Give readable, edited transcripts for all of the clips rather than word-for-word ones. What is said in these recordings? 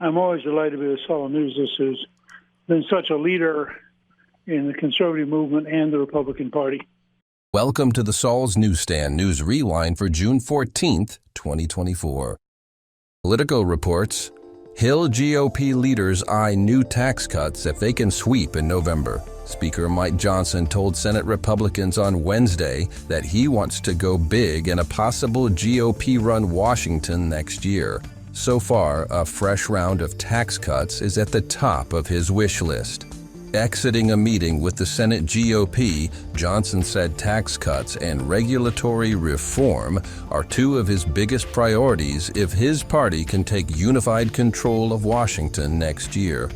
I'm always delighted to be with Saul News. This has been such a leader in the conservative movement and the Republican Party. Welcome to the Saul's Newsstand News Rewind for June 14th, 2024. Politico reports, Hill GOP leaders eye new tax cuts if they can sweep in November. Speaker Mike Johnson told Senate Republicans on Wednesday that he wants to go big in a possible GOP-run Washington next year. So far, a fresh round of tax cuts is at the top of his wish list. Exiting a meeting with the Senate GOP, Johnson said tax cuts and regulatory reform are two of his biggest priorities if his party can take unified control of Washington next year.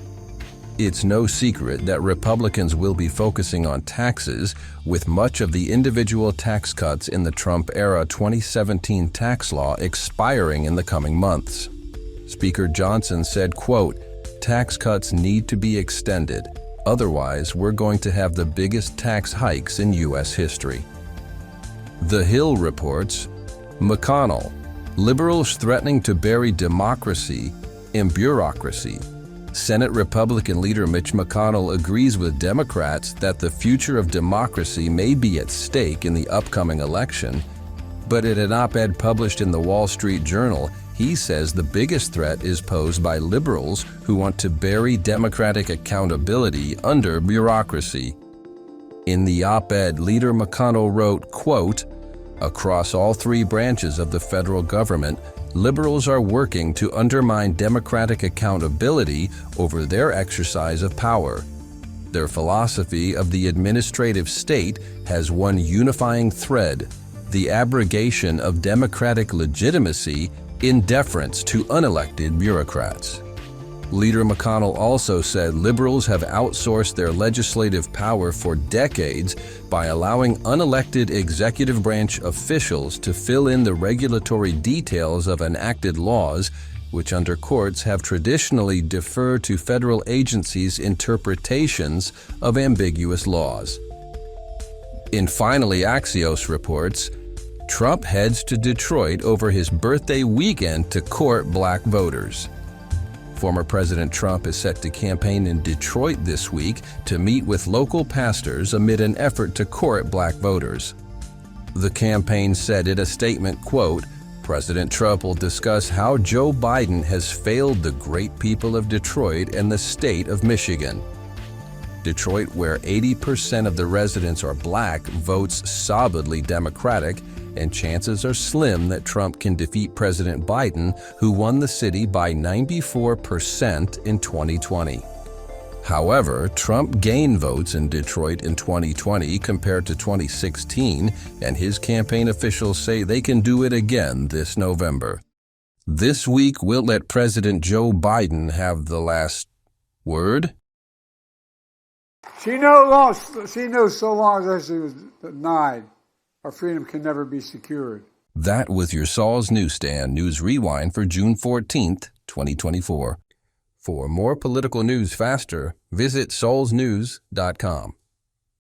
It's no secret that Republicans will be focusing on taxes, with much of the individual tax cuts in the Trump-era 2017 tax law expiring in the coming months. Speaker Johnson said, quote, "Tax cuts need to be extended. Otherwise, we're going to have the biggest tax hikes in U.S. history." The Hill reports, McConnell, liberals threatening to bury democracy in bureaucracy. Senate Republican leader Mitch McConnell agrees with Democrats that the future of democracy may be at stake in the upcoming election, but in an op-ed published in the Wall Street Journal, he says the biggest threat is posed by liberals who want to bury democratic accountability under bureaucracy. In the op-ed, leader McConnell wrote, quote, "Across all three branches of the federal government, liberals are working to undermine democratic accountability over their exercise of power. Their philosophy of the administrative state has one unifying thread: the abrogation of democratic legitimacy in deference to unelected bureaucrats." Leader McConnell also said liberals have outsourced their legislative power for decades by allowing unelected executive branch officials to fill in the regulatory details of enacted laws, which under courts have traditionally deferred to federal agencies' interpretations of ambiguous laws. And finally, Axios reports, Trump heads to Detroit over his birthday weekend to court black voters. Former President Trump is set to campaign in Detroit this week to meet with local pastors amid an effort to court black voters. The campaign said in a statement, quote, "President Trump will discuss how Joe Biden has failed the great people of Detroit and the state of Michigan." Detroit, where 80% of the residents are black, votes solidly Democratic, and chances are slim that Trump can defeat President Biden, who won the city by 94% in 2020. However, Trump gained votes in Detroit in 2020 compared to 2016, and his campaign officials say they can do it again this November. This week, we'll let President Joe Biden have the last word. She knows so long as she was denied, our freedom can never be secured. That was your Saul's Newsstand News Rewind for June 14th, 2024. For more political news faster, visit saulsnews.com.